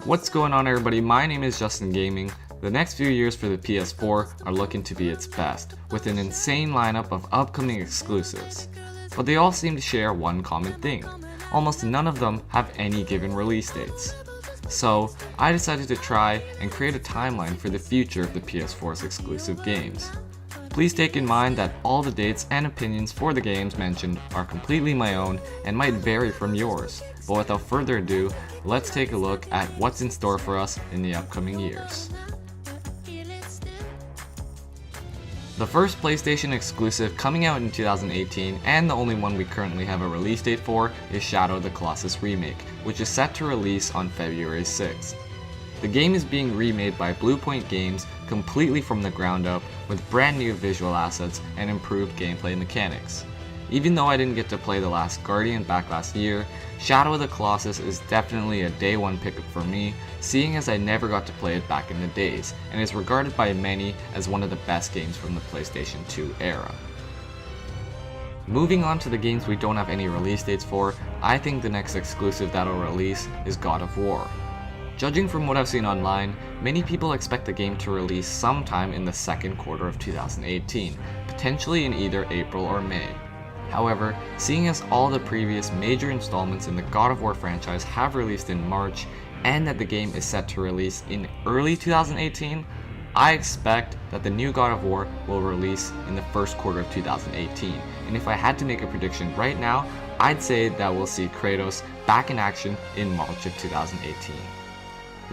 What's going on, everybody? My name is Justin Gaming. The next few years for the PS4 are looking to be its best, with an insane lineup of upcoming exclusives. But they all seem to share one common thing. Almost none of them have any given release dates. So, I decided to try and create a timeline for the future of the PS4's exclusive games. Please take in mind that all the dates and opinions for the games mentioned are completely my own and might vary from yours. But without further ado, let's take a look at what's in store for us in the upcoming years. The first PlayStation exclusive coming out in 2018, and the only one we currently have a release date for, is Shadow of the Colossus Remake, which is set to release on February 6th. The game is being remade by Bluepoint Games completely from the ground up, with brand new visual assets and improved gameplay mechanics. Even though I didn't get to play The Last Guardian back last year, Shadow of the Colossus is definitely a day one pickup for me, seeing as I never got to play it back in the days, and is regarded by many as one of the best games from the PlayStation 2 era. Moving on to the games we don't have any release dates for, I think the next exclusive that'll release is God of War. Judging from what I've seen online, many people expect the game to release sometime in the second quarter of 2018, potentially in either April or May. However, seeing as all the previous major installments in the God of War franchise have released in March, and that the game is set to release in early 2018, I expect that the new God of War will release in the first quarter of 2018, and if I had to make a prediction right now, I'd say that we'll see Kratos back in action in March of 2018.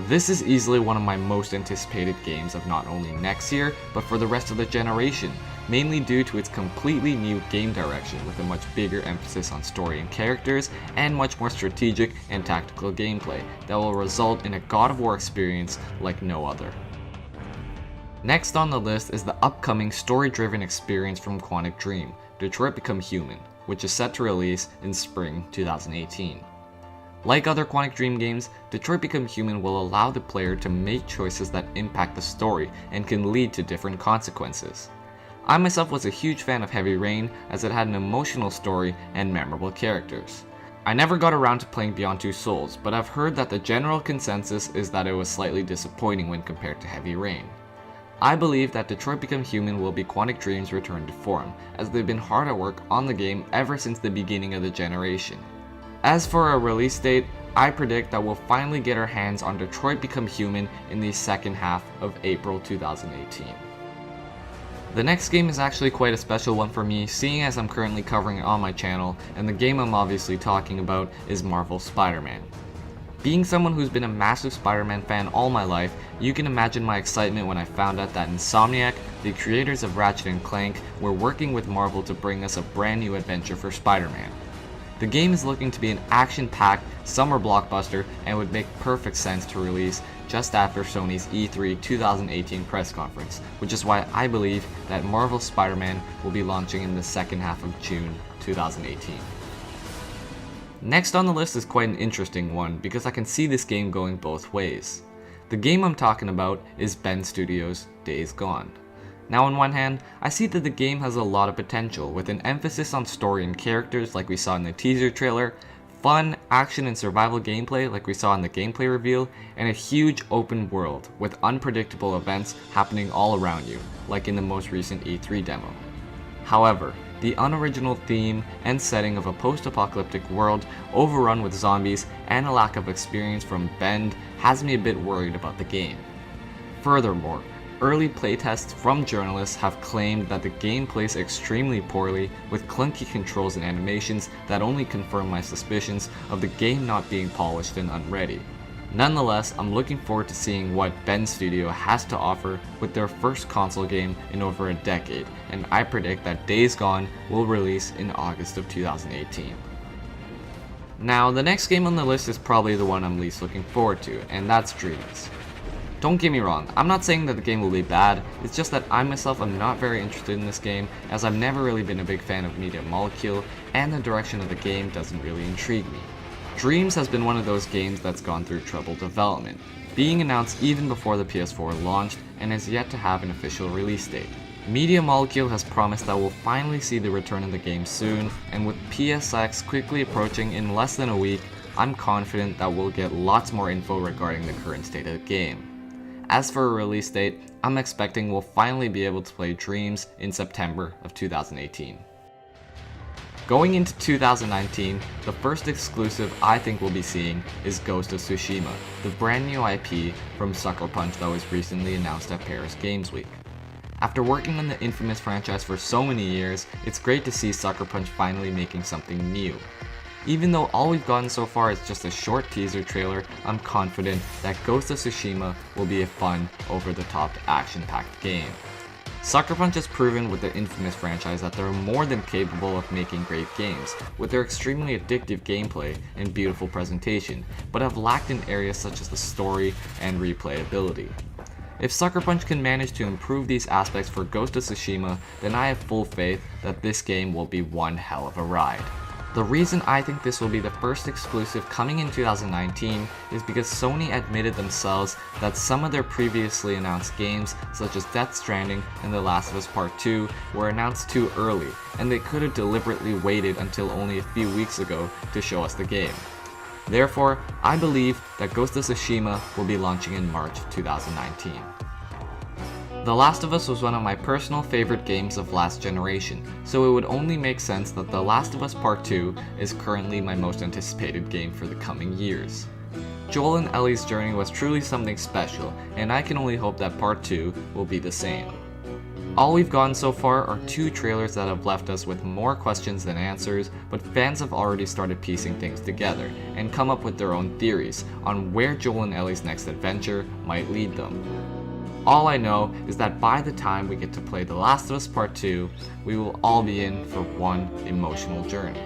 This is easily one of my most anticipated games of not only next year, but for the rest of the generation, mainly due to its completely new game direction with a much bigger emphasis on story and characters, and much more strategic and tactical gameplay that will result in a God of War experience like no other. Next on the list is the upcoming story-driven experience from Quantic Dream, Detroit Become Human, which is set to release in spring 2018. Like other Quantic Dream games, Detroit Become Human will allow the player to make choices that impact the story and can lead to different consequences. I myself was a huge fan of Heavy Rain, as it had an emotional story and memorable characters. I never got around to playing Beyond Two Souls, but I've heard that the general consensus is that it was slightly disappointing when compared to Heavy Rain. I believe that Detroit Become Human will be Quantic Dream's return to form, as they've been hard at work on the game ever since the beginning of the generation. As for a release date, I predict that we'll finally get our hands on Detroit Become Human in the second half of April 2018. The next game is actually quite a special one for me, seeing as I'm currently covering it on my channel, and the game I'm obviously talking about is Marvel's Spider-Man. Being someone who's been a massive Spider-Man fan all my life, you can imagine my excitement when I found out that Insomniac, the creators of Ratchet & Clank, were working with Marvel to bring us a brand new adventure for Spider-Man. The game is looking to be an action-packed summer blockbuster and would make perfect sense to release just after Sony's E3 2018 press conference, which is why I believe that Marvel's Spider-Man will be launching in the second half of June 2018. Next on the list is quite an interesting one because I can see this game going both ways. The game I'm talking about is Bend Studios' Days Gone. Now on one hand, I see that the game has a lot of potential with an emphasis on story and characters like we saw in the teaser trailer, fun action and survival gameplay like we saw in the gameplay reveal, and a huge open world with unpredictable events happening all around you, like in the most recent E3 demo. However, the unoriginal theme and setting of a post-apocalyptic world overrun with zombies and a lack of experience from Bend has me a bit worried about the game. Furthermore, early playtests from journalists have claimed that the game plays extremely poorly with clunky controls and animations that only confirm my suspicions of the game not being polished and unready. Nonetheless, I'm looking forward to seeing what Bend Studio has to offer with their first console game in over a decade, and I predict that Days Gone will release in August of 2018. Now, the next game on the list is probably the one I'm least looking forward to, and that's Dreams. Don't get me wrong, I'm not saying that the game will be bad, it's just that I myself am not very interested in this game, as I've never really been a big fan of Media Molecule, and the direction of the game doesn't really intrigue me. Dreams has been one of those games that's gone through troubled development, being announced even before the PS4 launched, and has yet to have an official release date. Media Molecule has promised that we'll finally see the return of the game soon, and with PSX quickly approaching in less than a week, I'm confident that we'll get lots more info regarding the current state of the game. As for a release date, I'm expecting we'll finally be able to play Dreams in September of 2018. Going into 2019, the first exclusive I think we'll be seeing is Ghost of Tsushima, the brand new IP from Sucker Punch that was recently announced at Paris Games Week. After working on the infamous franchise for so many years, it's great to see Sucker Punch finally making something new. Even though all we've gotten so far is just a short teaser trailer, I'm confident that Ghost of Tsushima will be a fun, over-the-top, action-packed game. Sucker Punch has proven with the infamous franchise that they're more than capable of making great games, with their extremely addictive gameplay and beautiful presentation, but have lacked in areas such as the story and replayability. If Sucker Punch can manage to improve these aspects for Ghost of Tsushima, then I have full faith that this game will be one hell of a ride. The reason I think this will be the first exclusive coming in 2019 is because Sony admitted themselves that some of their previously announced games, such as Death Stranding and The Last of Us Part 2, were announced too early, and they could have deliberately waited until only a few weeks ago to show us the game. Therefore, I believe that Ghost of Tsushima will be launching in March of 2019. The Last of Us was one of my personal favorite games of last generation, so it would only make sense that The Last of Us Part 2 is currently my most anticipated game for the coming years. Joel and Ellie's journey was truly something special, and I can only hope that Part 2 will be the same. All we've gotten so far are 2 trailers that have left us with more questions than answers, but fans have already started piecing things together and come up with their own theories on where Joel and Ellie's next adventure might lead them. All I know is that by the time we get to play The Last of Us Part 2, we will all be in for one emotional journey.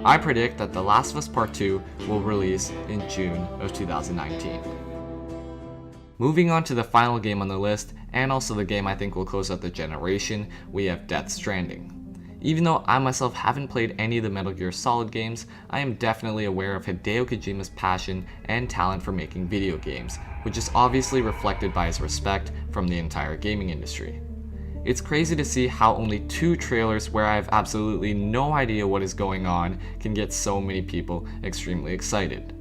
I predict that The Last of Us Part 2 will release in June of 2019. Moving on to the final game on the list, and also the game I think will close out the generation, we have Death Stranding. Even though I myself haven't played any of the Metal Gear Solid games, I am definitely aware of Hideo Kojima's passion and talent for making video games, which is obviously reflected by his respect from the entire gaming industry. It's crazy to see how only 2 trailers where I have absolutely no idea what is going on can get so many people extremely excited.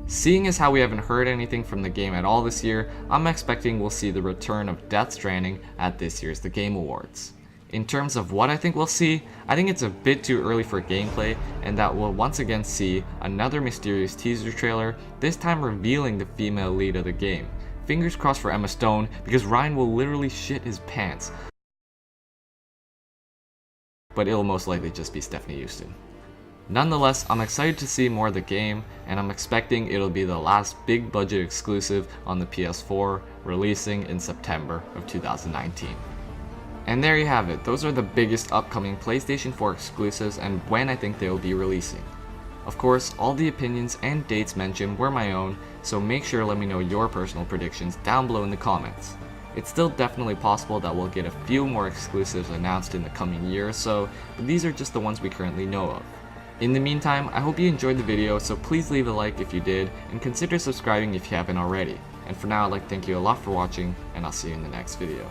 Seeing as how we haven't heard anything from the game at all this year, I'm expecting we'll see the return of Death Stranding at this year's The Game Awards. In terms of what I think we'll see, I think it's a bit too early for gameplay, and that we'll once again see another mysterious teaser trailer, this time revealing the female lead of the game. Fingers crossed for Emma Stone, because Ryan will literally shit his pants. But it'll most likely just be Stephanie Houston. Nonetheless, I'm excited to see more of the game, and I'm expecting it'll be the last big budget exclusive on the PS4, releasing in September of 2019. And there you have it, those are the biggest upcoming PlayStation 4 exclusives and when I think they will be releasing. Of course, all the opinions and dates mentioned were my own, so make sure to let me know your personal predictions down below in the comments. It's still definitely possible that we'll get a few more exclusives announced in the coming year or so, but these are just the ones we currently know of. In the meantime, I hope you enjoyed the video, so please leave a like if you did, and consider subscribing if you haven't already. And for now, I'd like to thank you a lot for watching, and I'll see you in the next video.